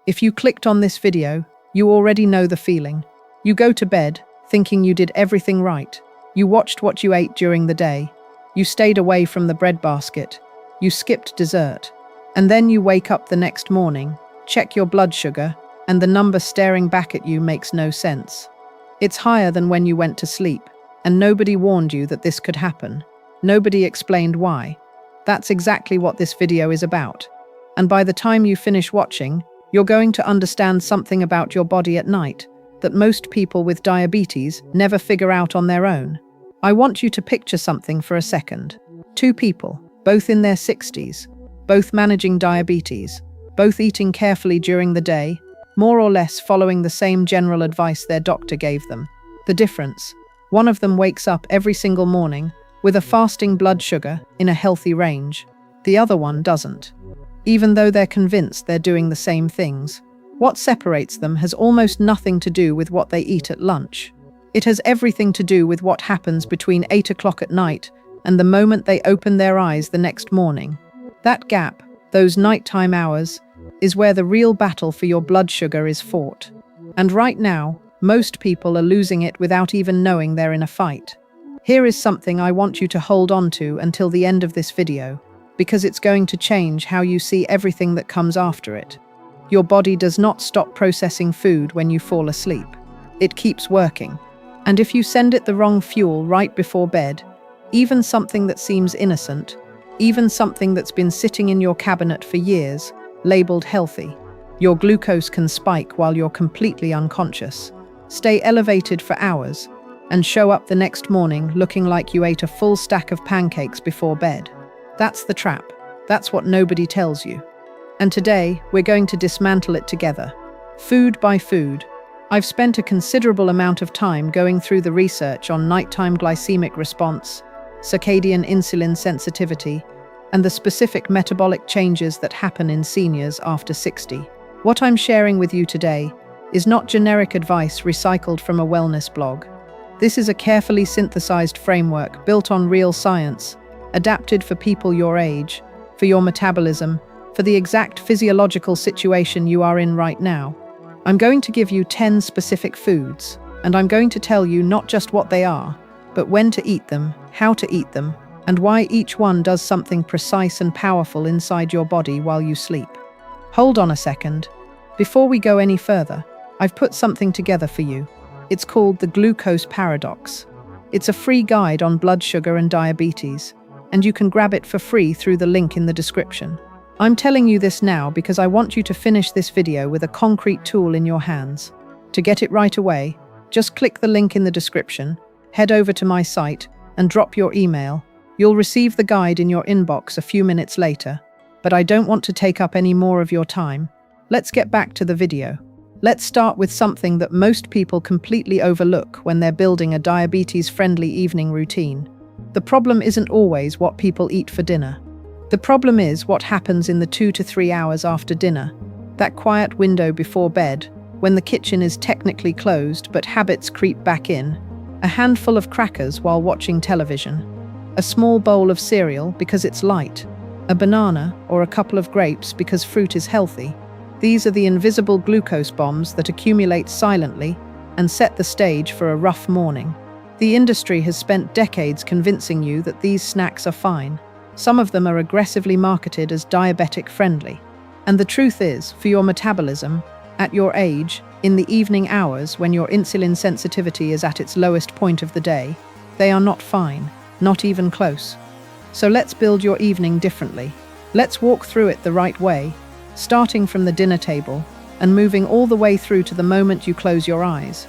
If you clicked on this video, you already know the feeling. You go to bed thinking you did everything right. You watched what you ate during the day. You stayed away from the breadbasket. You skipped dessert. And then you wake up the next morning, check your blood sugar, and the number staring back at you makes no sense. It's higher than when you went to sleep, and nobody warned you that this could happen. Nobody explained why. That's exactly what this video is about. And by the time you finish watching, you're going to understand something about your body at night that most people with diabetes never figure out on their own. I want you to picture something for a second. Two people, both in their 60s, both managing diabetes, both eating carefully during the day, more or less following the same general advice their doctor gave them. The difference: one of them wakes up every single morning with a fasting blood sugar in a healthy range. The other one doesn't, even though they're convinced they're doing the same things. What separates them has almost nothing to do with what they eat at lunch. It has everything to do with what happens between 8 o'clock at night and the moment they open their eyes the next morning. That gap, those nighttime hours, is where the real battle for your blood sugar is fought. And right now, most people are losing it without even knowing they're in a fight. Here is something I want you to hold on to until the end of this video, because it's going to change how you see everything that comes after it. Your body does not stop processing food when you fall asleep. It keeps working. And if you send it the wrong fuel right before bed, even something that seems innocent, even something that's been sitting in your cabinet for years, labeled healthy, your glucose can spike while you're completely unconscious, stay elevated for hours, and show up the next morning looking like you ate a full stack of pancakes before bed. That's the trap. That's what nobody tells you. And today, we're going to dismantle it together, food by food. I've spent a considerable amount of time going through the research on nighttime glycemic response, circadian insulin sensitivity, and the specific metabolic changes that happen in seniors after 60. What I'm sharing with you today is not generic advice recycled from a wellness blog. This is a carefully synthesized framework built on real science, adapted for people your age, for your metabolism, for the exact physiological situation you are in right now. I'm going to give you 10 specific foods, and I'm going to tell you not just what they are, but when to eat them, how to eat them, and why each one does something precise and powerful inside your body while you sleep. Hold on a second. Before we go any further, I've put something together for you. It's called the Glucose Paradox. It's a free guide on blood sugar and diabetes, and you can grab it for free through the link in the description. I'm telling you this now because I want you to finish this video with a concrete tool in your hands. To get it right away, just click the link in the description, head over to my site, and drop your email. You'll receive the guide in your inbox a few minutes later, but I don't want to take up any more of your time. Let's get back to the video. Let's start with something that most people completely overlook when they're building a diabetes-friendly evening routine. The problem isn't always what people eat for dinner. The problem is what happens in the 2 to 3 hours after dinner, that quiet window before bed, when the kitchen is technically closed but habits creep back in. A handful of crackers while watching television, a small bowl of cereal because it's light, a banana or a couple of grapes because fruit is healthy. These are the invisible glucose bombs that accumulate silently and set the stage for a rough morning. The industry has spent decades convincing you that these snacks are fine. Some of them are aggressively marketed as diabetic-friendly. And the truth is, for your metabolism, at your age, in the evening hours when your insulin sensitivity is at its lowest point of the day, they are not fine, not even close. So let's build your evening differently. Let's walk through it the right way, starting from the dinner table and moving all the way through to the moment you close your eyes.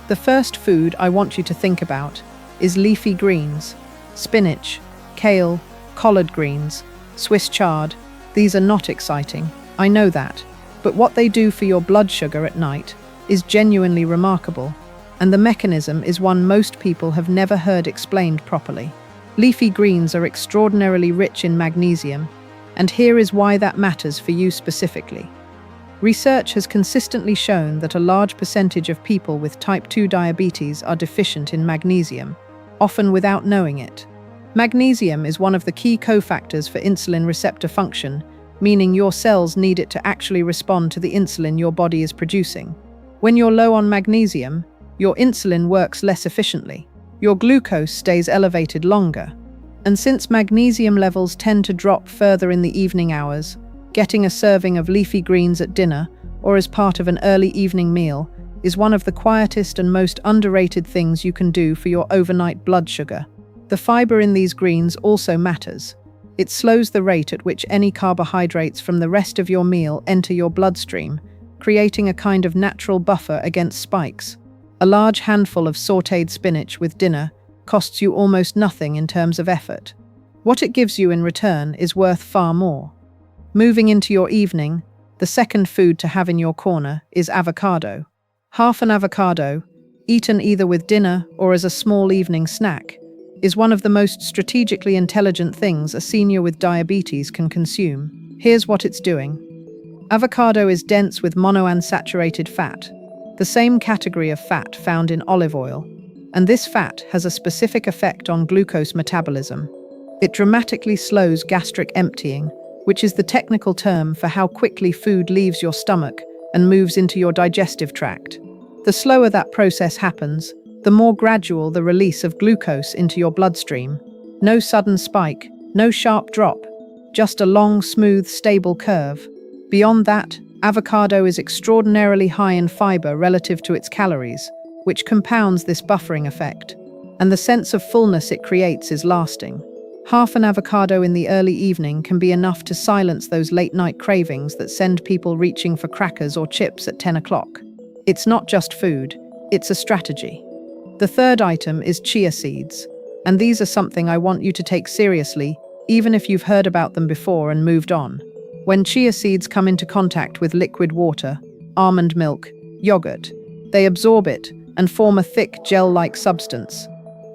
The first food I want you to think about is leafy greens, spinach, kale, collard greens, Swiss chard. These are not exciting, I know that, but what they do for your blood sugar at night is genuinely remarkable, and the mechanism is one most people have never heard explained properly. Leafy greens are extraordinarily rich in magnesium, and here is why that matters for you specifically. Research has consistently shown that a large percentage of people with type 2 diabetes are deficient in magnesium, often without knowing it. Magnesium is one of the key cofactors for insulin receptor function meaning your cells need it to actually respond to the insulin your body is producing. When you're low on magnesium, your insulin works less efficiently. Your glucose stays elevated longer. And since magnesium levels tend to drop further in the evening hours, getting a serving of leafy greens at dinner or as part of an early evening meal is one of the quietest and most underrated things you can do for your overnight blood sugar. The fiber in these greens also matters. It slows the rate at which any carbohydrates from the rest of your meal enter your bloodstream, creating a kind of natural buffer against spikes. A large handful of sautéed spinach with dinner costs you almost nothing in terms of effort. What it gives you in return is worth far more. Moving into your evening, the second food to have in your corner is avocado. Half an avocado, eaten either with dinner or as a small evening snack, is one of the most strategically intelligent things a senior with diabetes can consume. Here's what it's doing. Avocado is dense with monounsaturated fat, the same category of fat found in olive oil, and this fat has a specific effect on glucose metabolism. It dramatically slows gastric emptying, which is the technical term for how quickly food leaves your stomach and moves into your digestive tract. The slower that process happens, the more gradual the release of glucose into your bloodstream. No sudden spike, no sharp drop, just a long, smooth, stable curve. Beyond that, avocado is extraordinarily high in fiber relative to its calories, which compounds this buffering effect. And the sense of fullness it creates is lasting. Half an avocado in the early evening can be enough to silence those late-night cravings that send people reaching for crackers or chips at 10 o'clock. It's not just food, it's a strategy. The third item is chia seeds, and these are something I want you to take seriously, even if you've heard about them before and moved on. When chia seeds come into contact with liquid water, almond milk, yogurt, they absorb it and form a thick gel-like substance.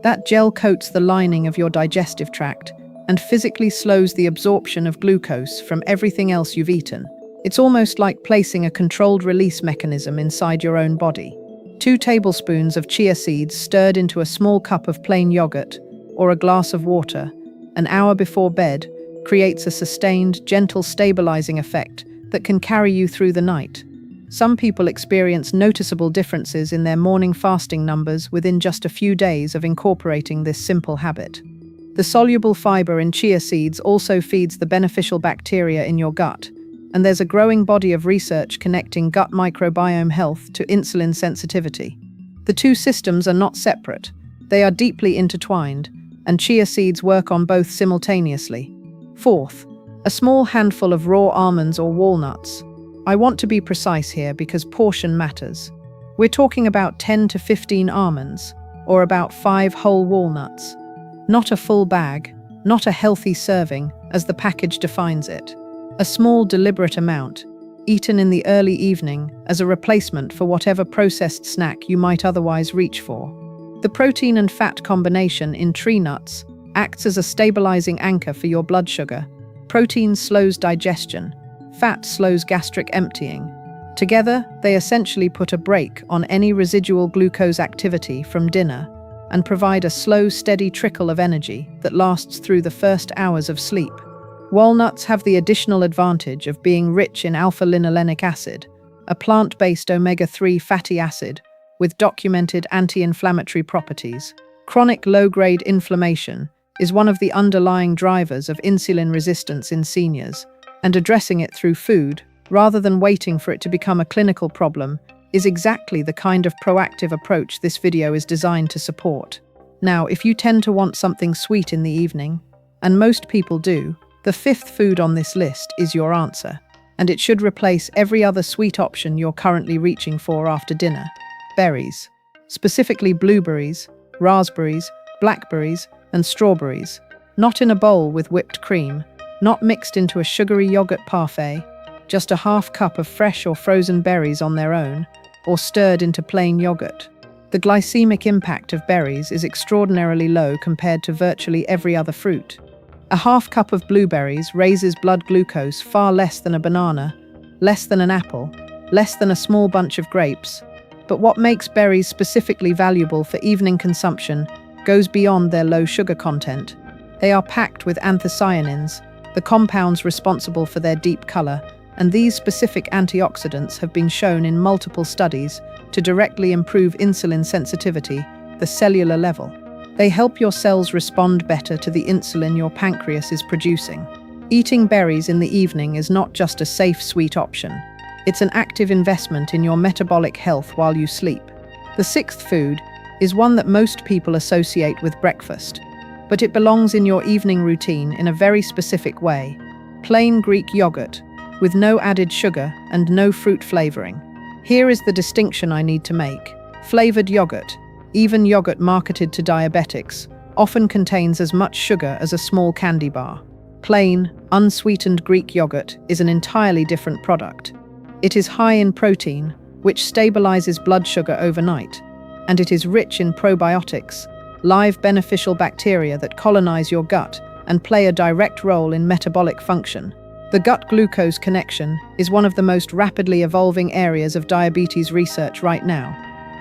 That gel coats the lining of your digestive tract and physically slows the absorption of glucose from everything else you've eaten. It's almost like placing a controlled release mechanism inside your own body. 2 tablespoons of chia seeds stirred into a small cup of plain yogurt or a glass of water, an hour before bed, creates a sustained, gentle stabilizing effect that can carry you through the night. Some people experience noticeable differences in their morning fasting numbers within just a few days of incorporating this simple habit. The soluble fiber in chia seeds also feeds the beneficial bacteria in your gut, and there's a growing body of research connecting gut microbiome health to insulin sensitivity. The two systems are not separate, they are deeply intertwined, and chia seeds work on both simultaneously. Fourth, a small handful of raw almonds or walnuts. I want to be precise here because portion matters. We're talking about 10 to 15 almonds, or about 5 whole walnuts. Not a full bag, not a healthy serving, as the package defines it. A small, deliberate amount, eaten in the early evening as a replacement for whatever processed snack you might otherwise reach for. The protein and fat combination in tree nuts acts as a stabilizing anchor for your blood sugar. Protein slows digestion, fat slows gastric emptying. Together, they essentially put a brake on any residual glucose activity from dinner and provide a slow, steady trickle of energy that lasts through the first hours of sleep. Walnuts have the additional advantage of being rich in alpha-linolenic acid, a plant-based omega-3 fatty acid with documented anti-inflammatory properties. Chronic low-grade inflammation is one of the underlying drivers of insulin resistance in seniors, and addressing it through food, rather than waiting for it to become a clinical problem, is exactly the kind of proactive approach this video is designed to support. Now, if you tend to want something sweet in the evening, and most people do, the fifth food on this list is your answer, and it should replace every other sweet option you're currently reaching for after dinner. Berries. Specifically blueberries, raspberries, blackberries, and strawberries. Not in a bowl with whipped cream, not mixed into a sugary yogurt parfait, just a half cup of fresh or frozen berries on their own, or stirred into plain yogurt. The glycemic impact of berries is extraordinarily low compared to virtually every other fruit. A half cup of blueberries raises blood glucose far less than a banana, less than an apple, less than a small bunch of grapes. But what makes berries specifically valuable for evening consumption goes beyond their low sugar content. They are packed with anthocyanins, the compounds responsible for their deep color, and these specific antioxidants have been shown in multiple studies to directly improve insulin sensitivity, the cellular level. They help your cells respond better to the insulin your pancreas is producing. Eating berries in the evening is not just a safe, sweet option. It's an active investment in your metabolic health while you sleep. The sixth food is one that most people associate with breakfast, but it belongs in your evening routine in a very specific way: plain Greek yogurt, with no added sugar and no fruit flavoring. Here is the distinction I need to make. Flavored yogurt, even yogurt marketed to diabetics, often contains as much sugar as a small candy bar. Plain, unsweetened Greek yogurt is an entirely different product. It is high in protein, which stabilizes blood sugar overnight, and it is rich in probiotics, live beneficial bacteria that colonize your gut and play a direct role in metabolic function. The gut-glucose connection is one of the most rapidly evolving areas of diabetes research right now.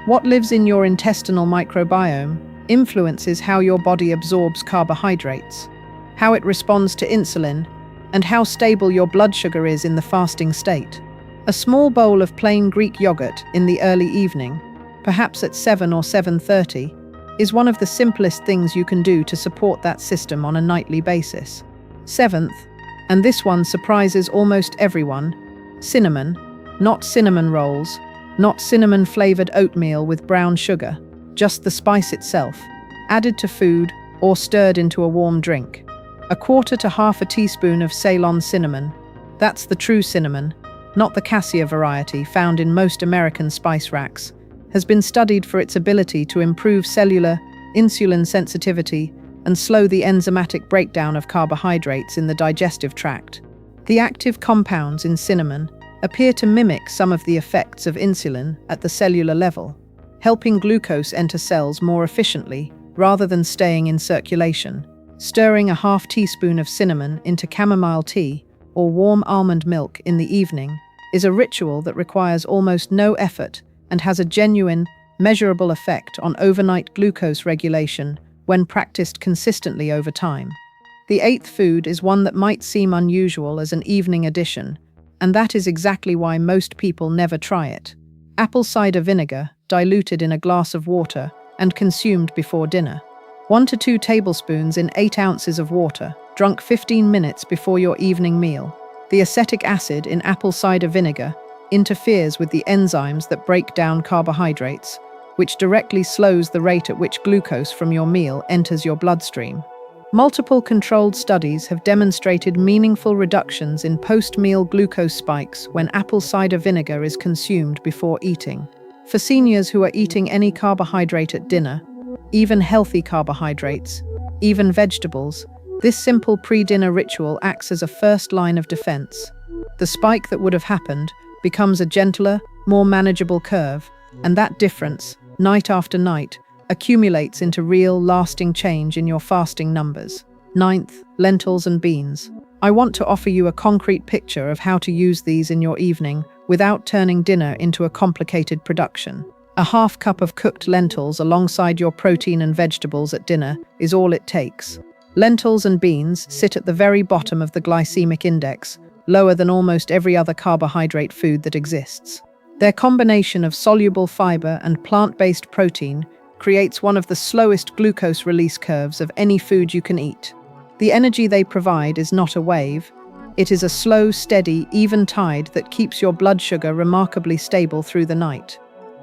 What lives in your intestinal microbiome influences how your body absorbs carbohydrates, how it responds to insulin, and how stable your blood sugar is in the fasting state. A small bowl of plain Greek yogurt in the early evening, perhaps at 7 or 7:30, is one of the simplest things you can do to support that system on a nightly basis. Seventh, and this one surprises almost everyone, cinnamon. Not cinnamon rolls, not cinnamon-flavored oatmeal with brown sugar, just the spice itself, added to food or stirred into a warm drink. 1/4 to half a teaspoon of Ceylon cinnamon. That's the true cinnamon, not the cassia variety found in most American spice racks, has been studied for its ability to improve cellular insulin sensitivity and slow the enzymatic breakdown of carbohydrates in the digestive tract. The active compounds in cinnamon appear to mimic some of the effects of insulin at the cellular level, helping glucose enter cells more efficiently rather than staying in circulation. Stirring a half teaspoon of cinnamon into chamomile tea or warm almond milk in the evening is a ritual that requires almost no effort and has a genuine, measurable effect on overnight glucose regulation when practiced consistently over time. The eighth food is one that might seem unusual as an evening addition, and that is exactly why most people never try it. Apple cider vinegar, diluted in a glass of water and consumed before dinner. 1 to 2 tablespoons in 8 ounces of water, drunk 15 minutes before your evening meal. The acetic acid in apple cider vinegar interferes with the enzymes that break down carbohydrates, which directly slows the rate at which glucose from your meal enters your bloodstream. Multiple controlled studies have demonstrated meaningful reductions in post-meal glucose spikes when apple cider vinegar is consumed before eating. For seniors who are eating any carbohydrate at dinner, even healthy carbohydrates, even vegetables, this simple pre-dinner ritual acts as a first line of defense. The spike that would have happened becomes a gentler, more manageable curve, and that difference, night after night, accumulates into real, lasting change in your fasting numbers. Ninth, lentils and beans. I want to offer you a concrete picture of how to use these in your evening without turning dinner into a complicated production. A half cup of cooked lentils alongside your protein and vegetables at dinner is all it takes. Lentils and beans sit at the very bottom of the glycemic index, lower than almost every other carbohydrate food that exists. Their combination of soluble fiber and plant-based protein creates one of the slowest glucose release curves of any food you can eat. The energy they provide is not a wave. It is a slow, steady, even tide that keeps your blood sugar remarkably stable through the night.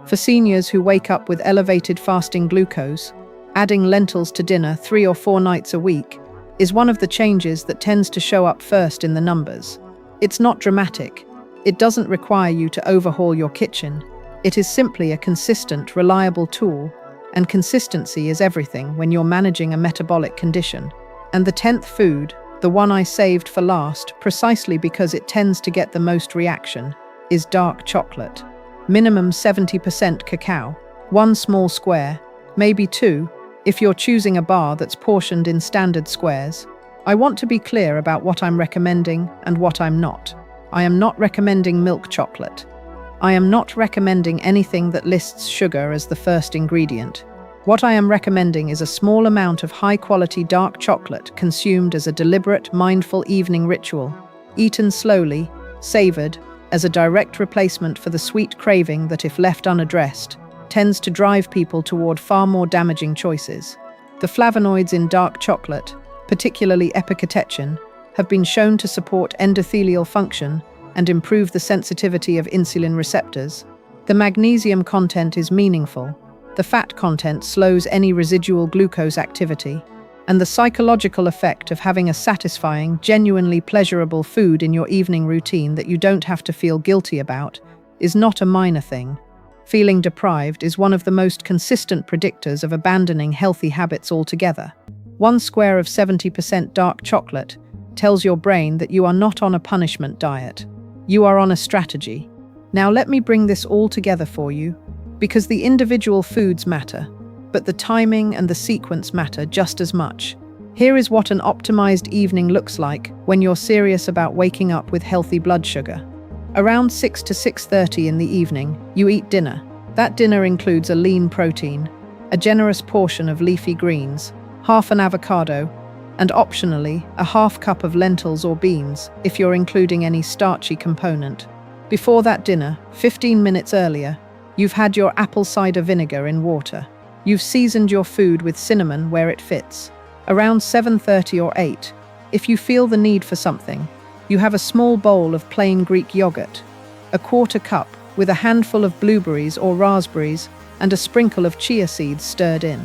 For seniors who wake up with elevated fasting glucose, adding lentils to dinner 3 or 4 nights a week is one of the changes that tends to show up first in the numbers. It's not dramatic. It doesn't require you to overhaul your kitchen. It is simply a consistent, reliable tool, and consistency is everything when you're managing a metabolic condition. And the 10th food, the one I saved for last precisely because it tends to get the most reaction, is dark chocolate. Minimum 70% cacao, 1 small square, maybe 2, if you're choosing a bar that's portioned in standard squares. I want to be clear about what I'm recommending and what I'm not. I am not recommending milk chocolate. I am not recommending anything that lists sugar as the first ingredient. What I am recommending is a small amount of high-quality dark chocolate consumed as a deliberate, mindful evening ritual, eaten slowly, savored, as a direct replacement for the sweet craving that, if left unaddressed, tends to drive people toward far more damaging choices. The flavonoids in dark chocolate, particularly epicatechin, have been shown to support endothelial function and improve the sensitivity of insulin receptors. The magnesium content is meaningful. The fat content slows any residual glucose activity, and the psychological effect of having a satisfying, genuinely pleasurable food in your evening routine that you don't have to feel guilty about is not a minor thing. Feeling deprived is one of the most consistent predictors of abandoning healthy habits altogether. One square of 70% dark chocolate tells your brain that you are not on a punishment diet. You are on a strategy. Now let me bring this all together for you, because the individual foods matter, but the timing and the sequence matter just as much. Here is what an optimized evening looks like when you're serious about waking up with healthy blood sugar. Around 6 to 6:30 in the evening, you eat dinner. That dinner includes a lean protein, a generous portion of leafy greens, half an avocado, and optionally, a half cup of lentils or beans, if you're including any starchy component. Before that dinner, 15 minutes earlier, you've had your apple cider vinegar in water. You've seasoned your food with cinnamon where it fits. Around 7:30 or 8, if you feel the need for something, you have a small bowl of plain Greek yogurt, a quarter cup with a handful of blueberries or raspberries and a sprinkle of chia seeds stirred in.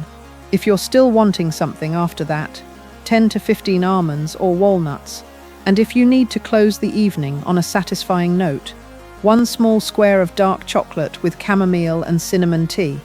If you're still wanting something after that, 10 to 15 almonds or walnuts, and if you need to close the evening on a satisfying note, one small square of dark chocolate with chamomile and cinnamon tea.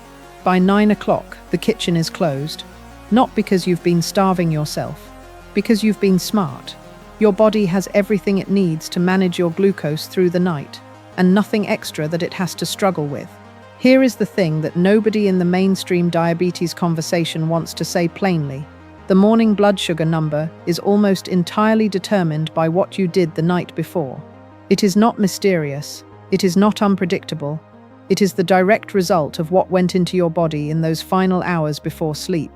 By 9 o'clock, the kitchen is closed. Not because you've been starving yourself, because you've been smart. Your body has everything it needs to manage your glucose through the night, and nothing extra that it has to struggle with. Here is the thing that nobody in the mainstream diabetes conversation wants to say plainly. The morning blood sugar number is almost entirely determined by what you did the night before. It is not mysterious. It is not unpredictable. It is the direct result of what went into your body in those final hours before sleep.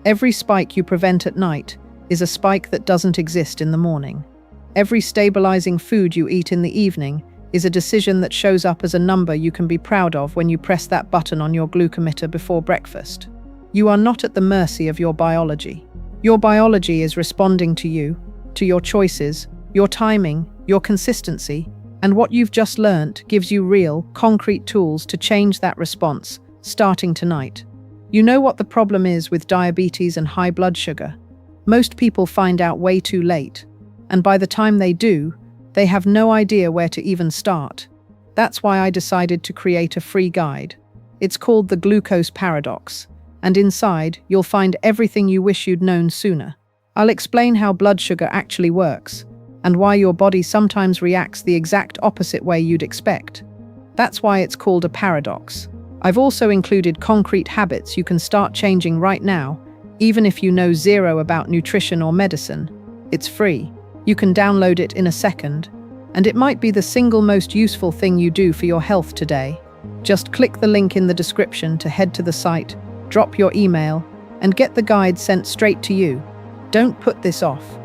Every spike you prevent at night is a spike that doesn't exist in the morning. Every stabilizing food you eat in the evening is a decision that shows up as a number you can be proud of when you press that button on your glucometer before breakfast. You are not at the mercy of your biology. Your biology is responding to you, to your choices, your timing, your consistency, and what you've just learnt gives you real, concrete tools to change that response, starting tonight. You know what the problem is with diabetes and high blood sugar? Most people find out way too late, and by the time they do, they have no idea where to even start. That's why I decided to create a free guide. It's called the Glucose Paradox, and inside, you'll find everything you wish you'd known sooner. I'll explain how blood sugar actually works, and why your body sometimes reacts the exact opposite way you'd expect. That's why it's called a paradox. I've also included concrete habits you can start changing right now, even if you know zero about nutrition or medicine. It's free. You can download it in a second, and it might be the single most useful thing you do for your health today. Just click the link in the description to head to the site, drop your email, and get the guide sent straight to you. Don't put this off.